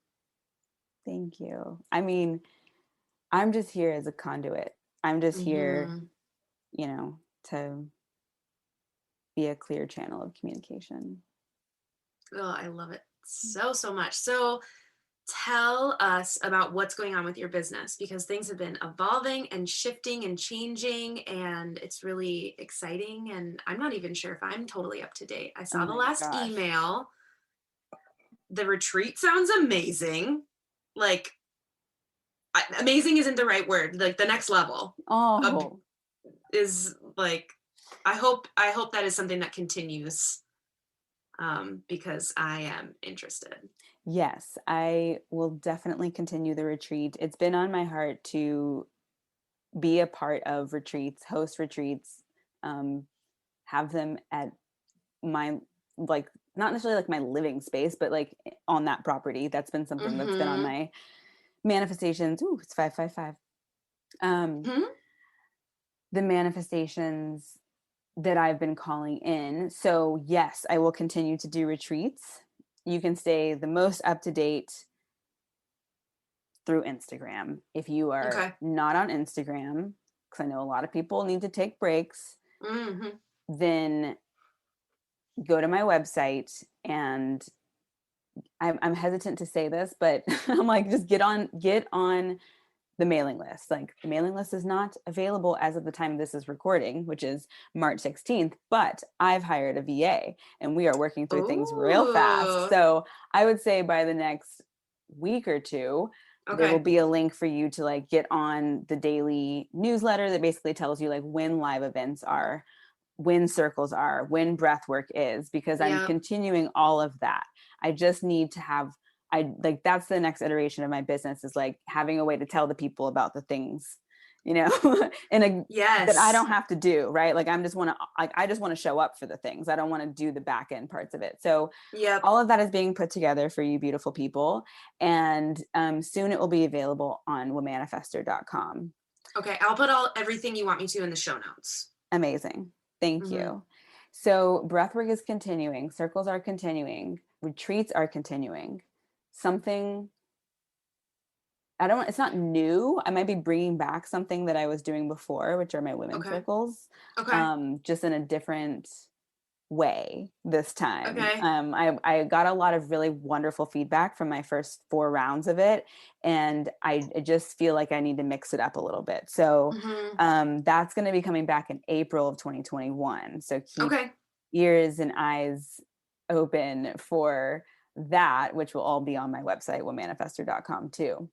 thank you. I mean, I'm just here as a conduit. I'm just here, to be a clear channel of communication. Oh, I love it so much. So tell us about what's going on with your business, because things have been evolving and shifting and changing, and it's really exciting. And I'm not even sure if I'm totally up to date. I Oh saw the my last gosh. email. The retreat sounds amazing. Like, amazing isn't the right word. Like the next level is like, I hope that is something that continues, because I am interested. Yes, I will definitely continue the retreat. It's been on my heart to be a part of retreats, host retreats, have them at my, like, not necessarily like my living space, but like on that property. That's been something that's been on my manifestations. Ooh, it's 555. The manifestations that I've been calling in. So yes, I will continue to do retreats. You can stay the most up to date through Instagram. If you are not on Instagram, because I know a lot of people need to take breaks, then go to my website. And I'm hesitant to say this, but I'm like, just get on the mailing list. Like, the mailing list is not available as of the time this is recording, which is March 16th, but I've hired a VA and we are working through things real fast. So I would say by the next week or two, there will be a link for you to like get on the daily newsletter that basically tells you like when live events are, when circles are, when breath work is, because I'm continuing all of that. I just need to have, that's the next iteration of my business, is like having a way to tell the people about the things, that I don't have to do, right? Like, I just want to show up for the things. I don't want to do the back end parts of it. So all of that is being put together for you beautiful people. And soon it will be available on womanifestor.com. Okay. I'll put everything you want me to in the show notes. Amazing. Thank you. So breathwork is continuing. Circles are continuing. Retreats are continuing. It's not new. I might be bringing back something that I was doing before, which are my women's circles. Just in a different way this time. I got a lot of really wonderful feedback from my first 4 rounds of it, and I just feel like I need to mix it up a little bit. So that's going to be coming back in April of 2021. So keep ears and eyes open for that, which will all be on my website, womanifestor.com too.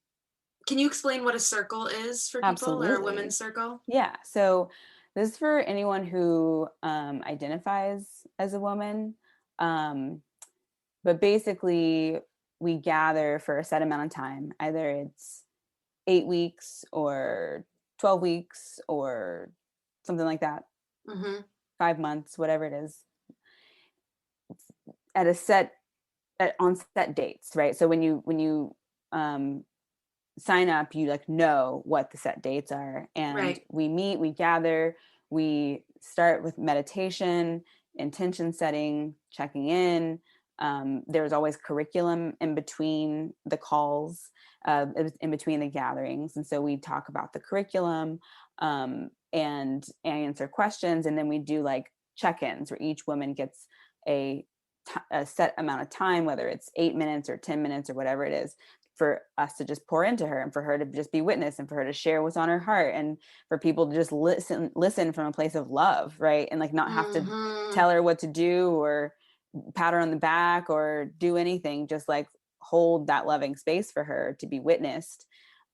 Can you explain what a circle is for people, or a women's circle? Yeah. So this is for anyone who identifies as a woman. But basically, we gather for a set amount of time. Either it's 8 weeks or 12 weeks or something like that. 5 months, whatever it is. On set dates, right? So when you sign up, you like know what the set dates are, and we meet, we gather, we start with meditation, intention setting, checking in. There's always curriculum in between the calls, in between the gatherings, and so we talk about the curriculum, and answer questions, and then we do like check-ins where each woman gets a set amount of time, whether it's 8 minutes or 10 minutes or whatever it is, for us to just pour into her and for her to just be witness and for her to share what's on her heart and for people to just listen from a place of love, right? And like not have to tell her what to do or pat her on the back or do anything, just like hold that loving space for her to be witnessed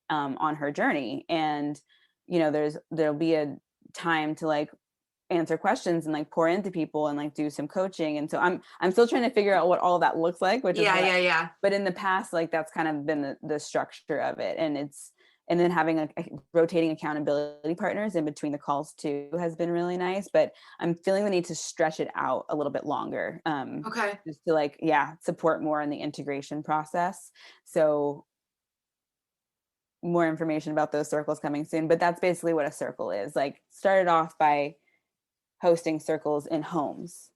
on her journey. And there'll be a time to like answer questions and like pour into people and like do some coaching. And so I'm still trying to figure out what all that looks like, which is but in the past, like that's kind of been the structure of it. And then having a rotating accountability partners in between the calls too has been really nice, but I'm feeling the need to stretch it out a little bit longer. Just to like, support more in the integration process. So more information about those circles coming soon, but that's basically what a circle is. Like started off by hosting circles in homes.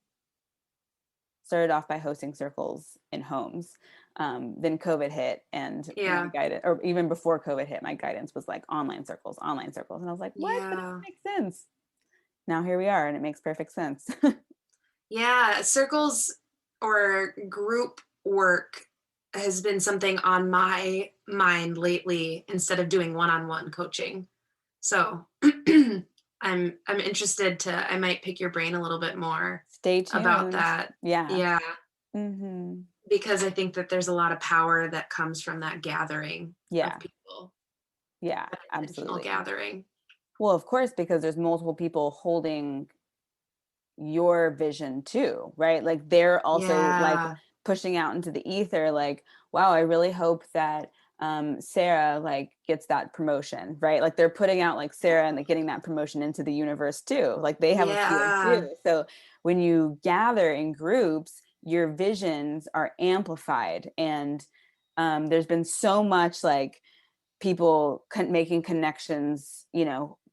Then COVID hit, and my guidance, or even before COVID hit, my guidance was like online circles. And I was like, what? That doesn't make sense. Now here we are, and it makes perfect sense. Circles or group work has been something on my mind lately instead of doing one-on-one coaching. So I'm interested I might pick your brain a little bit more. Stay tuned about that. Yeah. Because I think that there's a lot of power that comes from that gathering of people. Yeah, absolutely. Gathering. Well, of course, because there's multiple people holding your vision too, right? Like they're also like pushing out into the ether, like, wow, I really hope that Sarah like gets that promotion, right? Like they're putting out like Sarah and like getting that promotion into the universe too. Like they have a feeling too. So when you gather in groups, your visions are amplified. And there's been so much like people making connections,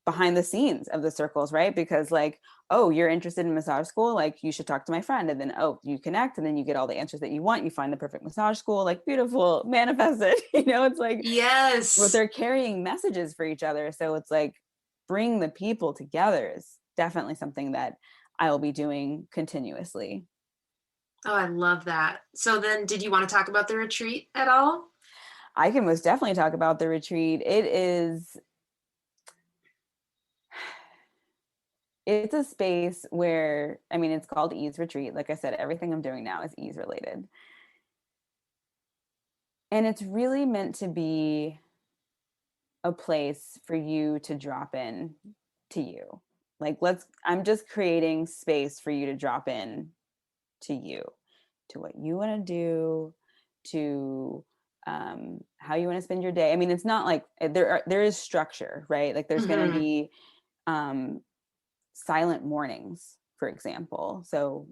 behind the scenes of the circles, right? Because like, oh, you're interested in massage school, like you should talk to my friend. And then, oh, you connect and then you get all the answers that you want. You find the perfect massage school, like beautiful, manifest it. It's like, but they're carrying messages for each other. So it's like, bring the people together is definitely something that I will be doing continuously. Oh, I love that. So then did you want to talk about the retreat at all? I can most definitely talk about the retreat. It's a space where, it's called Ease Retreat. Like I said, everything I'm doing now is ease related. And it's really meant to be a place for you to drop in to you. Like, I'm just creating space for you to drop in to you, to what you want to do, to how you want to spend your day. It's not like there is structure, right? Like there's going to be silent mornings, for example. So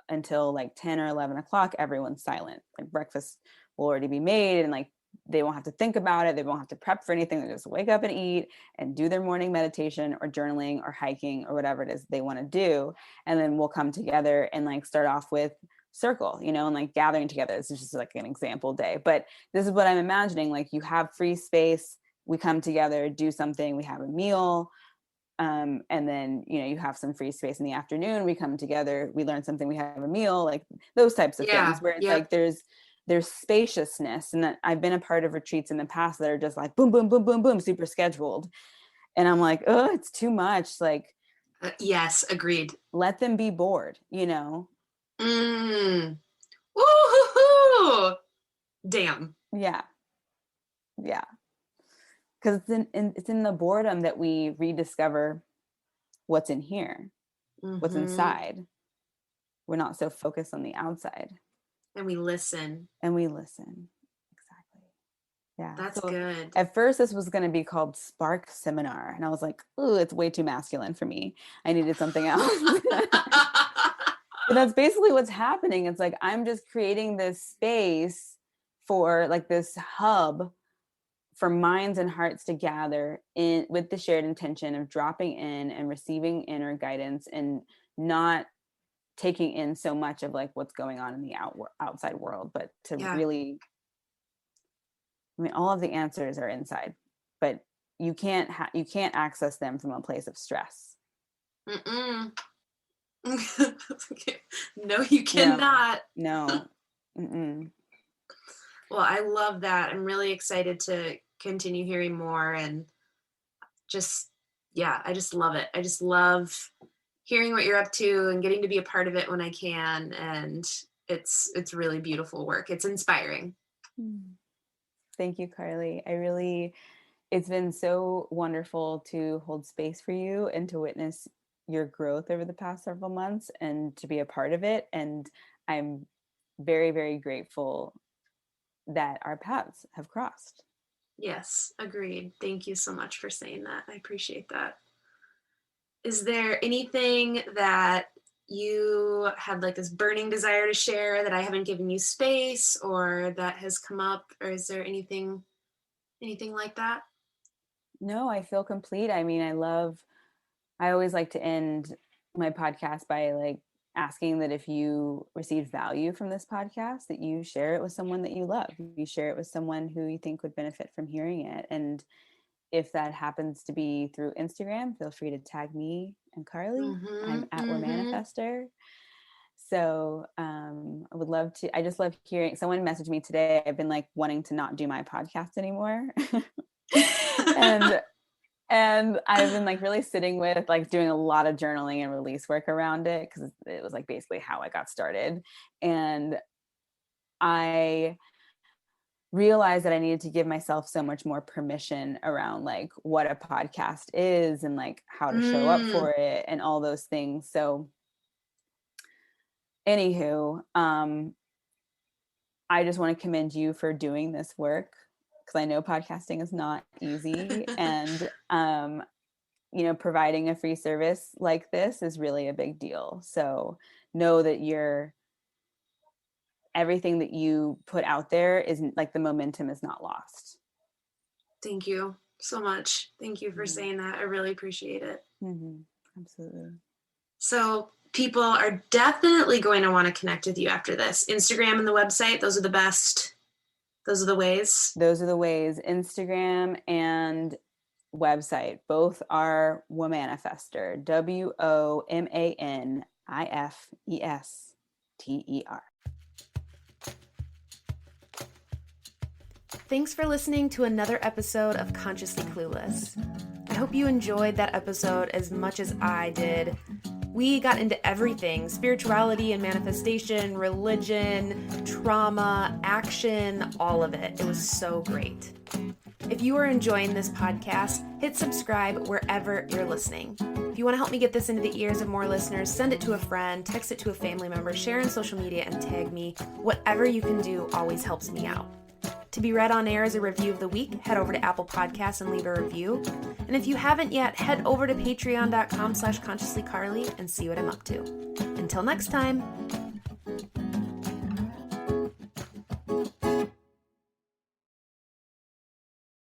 until like 10 or 11 o'clock, everyone's silent. Like breakfast will already be made and like they won't have to think about it. They won't have to prep for anything. They just wake up and eat and do their morning meditation or journaling or hiking or whatever it is they want to do. And then we'll come together and like start off with circle, and like gathering together. This is just like an example day, but this is what I'm imagining. Like you have free space, we come together, do something, we have a meal, and then you have some free space in the afternoon, we come together, we learn something, we have a meal, like those types of things where it's like there's spaciousness. And that I've been a part of retreats in the past that are just like boom boom boom boom boom, super scheduled, and I'm like, oh, it's too much. Like yes, agreed. Let them be bored. Woo-hoo-hoo! Damn. Yeah because it's in the boredom that we rediscover what's in here, what's inside. We're not so focused on the outside. And we listen. Exactly. Yeah. That's good. At first, this was going to be called Spark Seminar. And I was like, ooh, it's way too masculine for me. I needed something else. But that's basically what's happening. It's like, I'm just creating this space for like this hub for minds and hearts to gather in with the shared intention of dropping in and receiving inner guidance and not taking in so much of like what's going on in the outside world, but to really, all of the answers are inside, but you can't access them from a place of stress. No, you cannot. No. Mm-mm. Well, I love that. I'm really excited to continue hearing more, and just, yeah, I just love it. I just love hearing what you're up to and getting to be a part of it when I can. And it's really beautiful work. It's inspiring. Thank you, Carly. It's been so wonderful to hold space for you and to witness your growth over the past several months and to be a part of it. And I'm very, very grateful that our paths have crossed. Yes, agreed. Thank you so much for saying that. I appreciate that. Is there anything that you had like this burning desire to share that I haven't given you space, or that has come up, or is there anything like that? No, I feel complete. I mean, I always like to end my podcast by like asking that if you received value from this podcast, that you share it with someone that you love. You share it with someone who you think would benefit from hearing it. And if that happens to be through Instagram, feel free to tag me and Carly. I'm at We're Manifester. So I would love to, I just love hearing, someone messaged me today. I've been like wanting to not do my podcast anymore. And I've been like really sitting with like doing a lot of journaling and release work around it, because it was like basically how I got started. And I realized that I needed to give myself so much more permission around like what a podcast is and like how to show up for it and all those things. So anywho, I just want to commend you for doing this work, because I know podcasting is not easy. And providing a free service like this is really a big deal. So know that everything that you put out there isn't like, the momentum is not lost. Thank you so much. Thank you for saying that. I really appreciate it. Absolutely. So people are definitely going to want to connect with you after this. Instagram and the website, those are the best. Those are the ways. Those are the ways. Instagram and website, both are Womanifester, WOMANIFESTER. Thanks for listening to another episode of Consciously Clueless. I hope you enjoyed that episode as much as I did. We got into everything: spirituality and manifestation, religion, trauma, action, all of it. It was so great. If you are enjoying this podcast, hit subscribe wherever you're listening. If you want to help me get this into the ears of more listeners, send it to a friend, text it to a family member, share on social media, and tag me. Whatever you can do always helps me out. To be read on air as a review of the week, head over to Apple Podcasts and leave a review. And if you haven't yet, head over to patreon.com/consciouslycarly and see what I'm up to. Until next time.